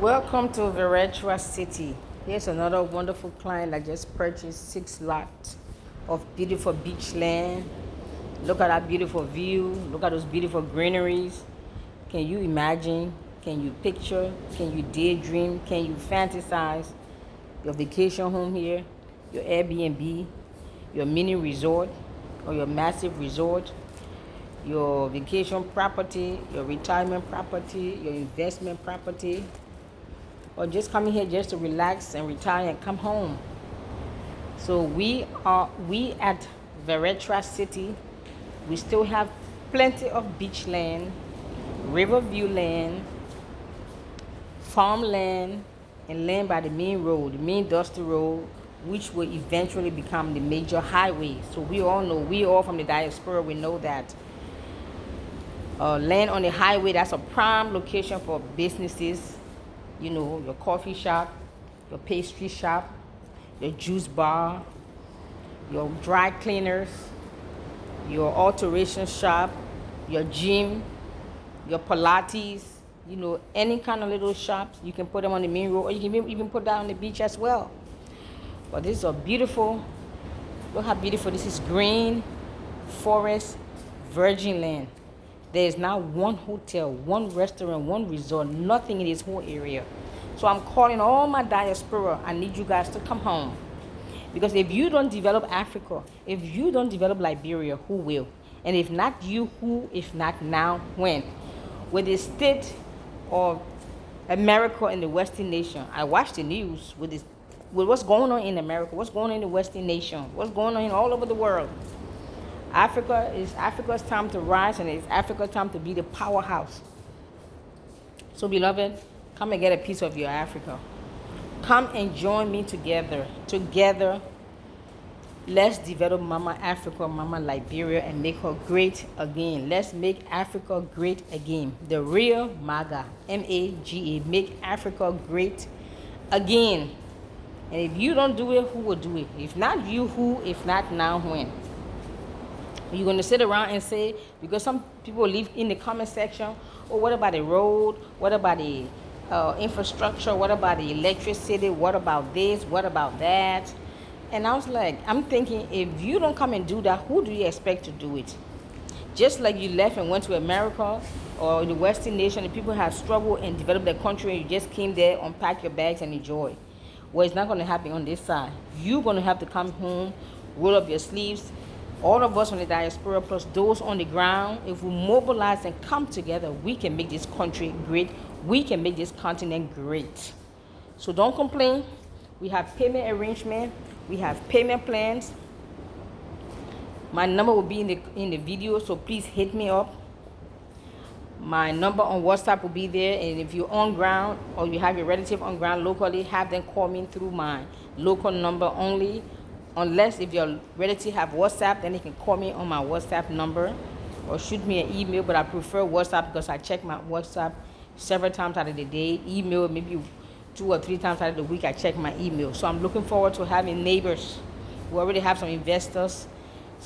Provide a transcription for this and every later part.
Welcome to Varetra City. Here's another wonderful client that just purchased 6 lots of beautiful beach land. Look at that beautiful view. Look at those beautiful greeneries. Can you imagine? Can you picture? Can you daydream? Can you fantasize your vacation home here, your Airbnb, your mini resort or your massive resort, your vacation property, your retirement property, your investment property, or just coming here just to relax and retire and come home? So we at Varetra City, we still have plenty of beach land, Riverview land, farmland, and land by the main road, the main dusty road, which will eventually become the major highway. So we all know, we all from the diaspora, we know that land on the highway, that's a prime location for businesses. You know, your coffee shop, your pastry shop, your juice bar, your dry cleaners, your alteration shop, your gym, your Pilates, you know, any kind of little shops. You can put them on the main road, or you can even put that on the beach as well. But this is a beautiful, look how beautiful this is. Green forest, virgin land. There is not one hotel, one restaurant, one resort, nothing in this whole area. So I'm calling all my diaspora. I need you guys to come home. Because if you don't develop Africa, if you don't develop Liberia, who will? And if not you, who? If not now, when? With the state of America and the Western nation, I watch the news with what's going on in America, what's going on in the Western nation, what's going on all over the world. Africa's time to rise, and it's Africa's time to be the powerhouse. So beloved, come and get a piece of your Africa. Come and join me together. Together, let's develop Mama Africa, Mama Liberia, and make her great again. Let's make Africa great again. The real MAGA, M-A-G-A, make Africa great again. And if you don't do it, who will do it? If not you, who? If not now, when? You're going to sit around and say, because some people leave in the comment section, oh, what about the road? What about the infrastructure? What about the electricity? What about this? What about that? And I was like, I'm thinking, if you don't come and do that, who do you expect to do it? Just like you left and went to America or the Western nation, the people have struggled and developed their country, and you just came there, unpack your bags and enjoy. Well, it's not going to happen on this side. You're going to have to come home, roll up your sleeves. All of us on the diaspora, plus those on the ground, if we mobilize and come together, we can make this country great. We can make this continent great. So don't complain. We have payment arrangement. We have payment plans. My number will be in the video, so please hit me up. My number on WhatsApp will be there, and if you're on ground or you have your relative on ground locally, have them call me through my local number only. Unless if your relative have WhatsApp, then they can call me on my WhatsApp number or shoot me an email. But I prefer WhatsApp because I check my WhatsApp several times out of the day. Email, maybe 2 or 3 times out of the week, I check my email. So I'm looking forward to having neighbors. We already have some investors.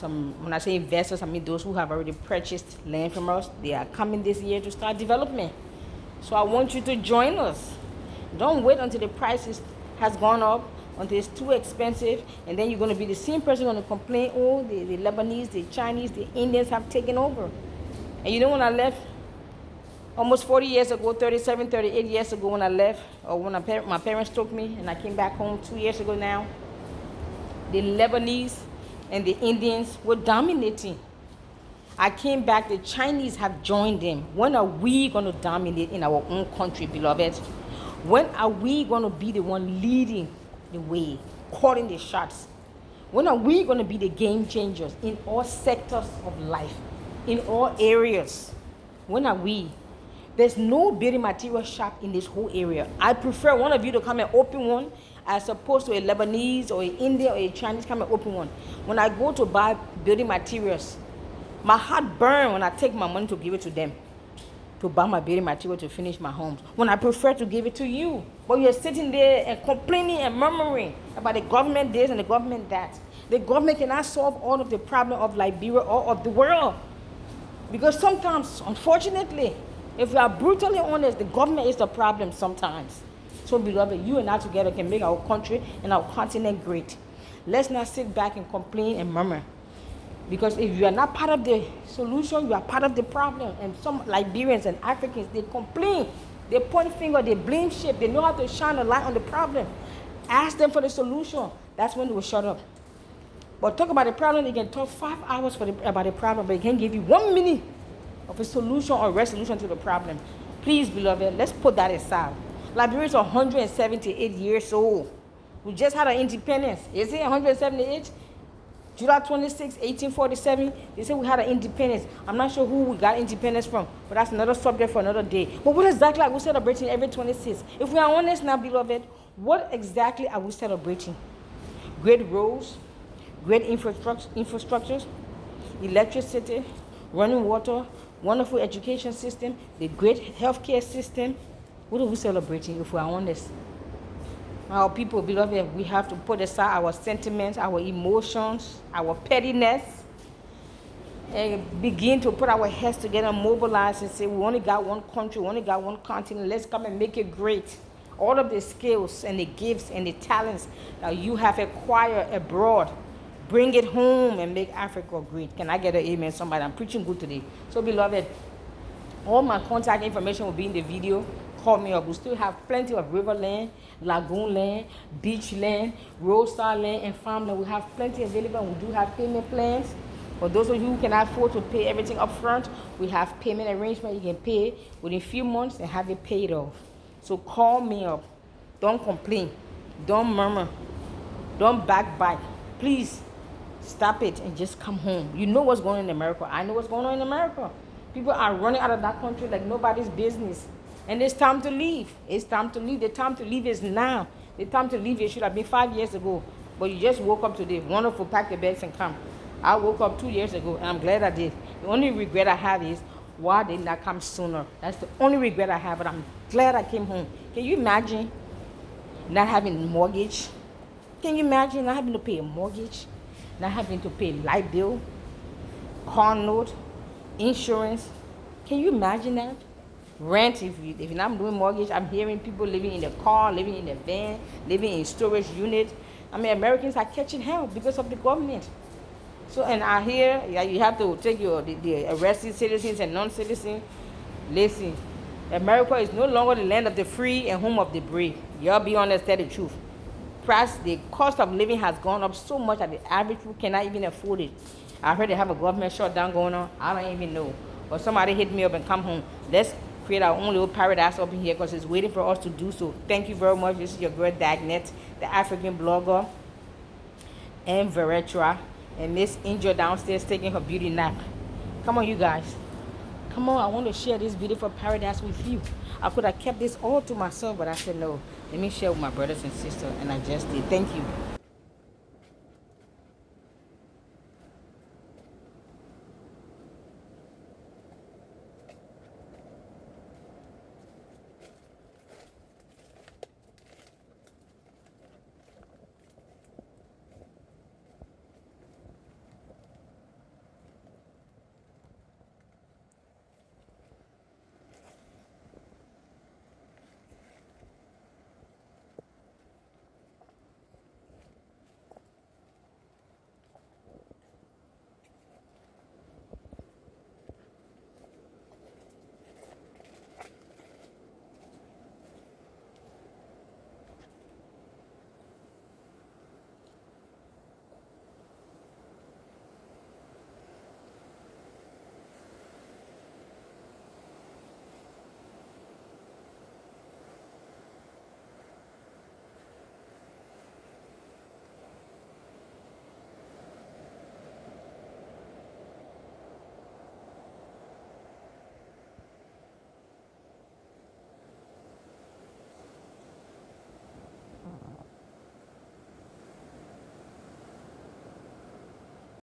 When I say investors, I mean those who have already purchased land from us. They are coming this year to start development. So I want you to join us. Don't wait until the prices has gone up, until it's too expensive, and then you're going to be the same person going to complain, oh, the Lebanese, the Chinese, the Indians have taken over. And you know, when I left almost 40 years ago, 37, 38 years ago when I left, or when my parents took me and I came back home 2 years ago now, the Lebanese and the Indians were dominating. I came back, the Chinese have joined them. When are we going to dominate in our own country, beloved? When are we going to be the one leading the way, calling the shots? When are we going to be the game changers in all sectors of life, in all areas? When are we? There's no building material shop in this whole area. I prefer one of you to come and open one as opposed to a Lebanese or an Indian or a Chinese come and open one. When I go to buy building materials, my heart burns when I take my money to give it to them, to buy my building material to finish my homes, when I prefer to give it to you. But you're sitting there and complaining and murmuring about the government this and the government that. The government cannot solve all of the problem of Liberia or of the world. Because sometimes, unfortunately, If we are brutally honest, the government is the problem sometimes. So, beloved, you and I together can make our country and our continent great. Let's not sit back and complain and murmur. Because if you are not part of the solution, you are part of the problem. And some Liberians and Africans, they complain. They point finger, they blame shit. They know how to shine a light on the problem. Ask them for the solution. That's when they will shut up. But talk about the problem, they can talk 5 hours about the problem, but they can't give you 1 minute of a solution or resolution to the problem. Please, beloved, let's put that aside. Liberia is 178 years old. We just had our independence. Is it 178? July 26, 1847, they said we had an independence. I'm not sure who we got independence from, but that's another subject for another day. But what exactly are we celebrating every 26? If we are honest now, beloved, what exactly are we celebrating? Great roads, great infrastructures, electricity, running water, wonderful education system, the great healthcare system. What are we celebrating if we are honest? Our people, beloved, we have to put aside our sentiments, our emotions, our pettiness, and begin to put our heads together and mobilize and say, we only got one country, we only got one continent, let's come and make it great. All of the skills and the gifts and the talents that you have acquired abroad, bring it home and make Africa great. Can I get an amen, somebody? I'm preaching good today. So, beloved, all my contact information will be in the video. Call me up. We still have plenty of river land, lagoon land, beach land, roadside land, and farmland. We have plenty available. We do have payment plans. For those of you who can afford to pay everything up front, we have payment arrangement. You can pay within a few months and have it paid off. So call me up. Don't complain. Don't murmur. Don't backbite. Please stop it and just come home. You know what's going on in America. I know what's going on in America. People are running out of that country like nobody's business. And it's time to leave. It's time to leave. The time to leave is now. The time to leave, it should have been 5 years ago. But you just woke up today. Wonderful, pack your bags and come. I woke up 2 years ago, and I'm glad I did. The only regret I have is, why didn't I come sooner? That's the only regret I have, but I'm glad I came home. Can you imagine not having a mortgage? Can you imagine not having to pay a mortgage? Not having to pay light bill, car note, insurance? Can you imagine that? Rent, if you're not doing mortgage, I'm hearing people living in the car, living in the van, living in storage units. I mean, Americans are catching hell because of the government. So, and I hear you have to take the arrested citizens and non-citizens. Listen, America is no longer the land of the free and home of the brave. Y'all be honest, tell the truth. The cost of living has gone up so much that the average people cannot even afford it. I heard they have a government shutdown going on. I don't even know. But somebody hit me up and come home. Let's create our own little paradise up in here because it's waiting for us to do so. Thank you very much. This is your girl Dagnet, the African blogger, and Varetra, and Miss Angel downstairs taking her beauty nap. Come on, you guys. Come on, I want to share this beautiful paradise with you. I could have kept this all to myself, but I said no. Let me share with my brothers and sisters, and I just did. Thank you.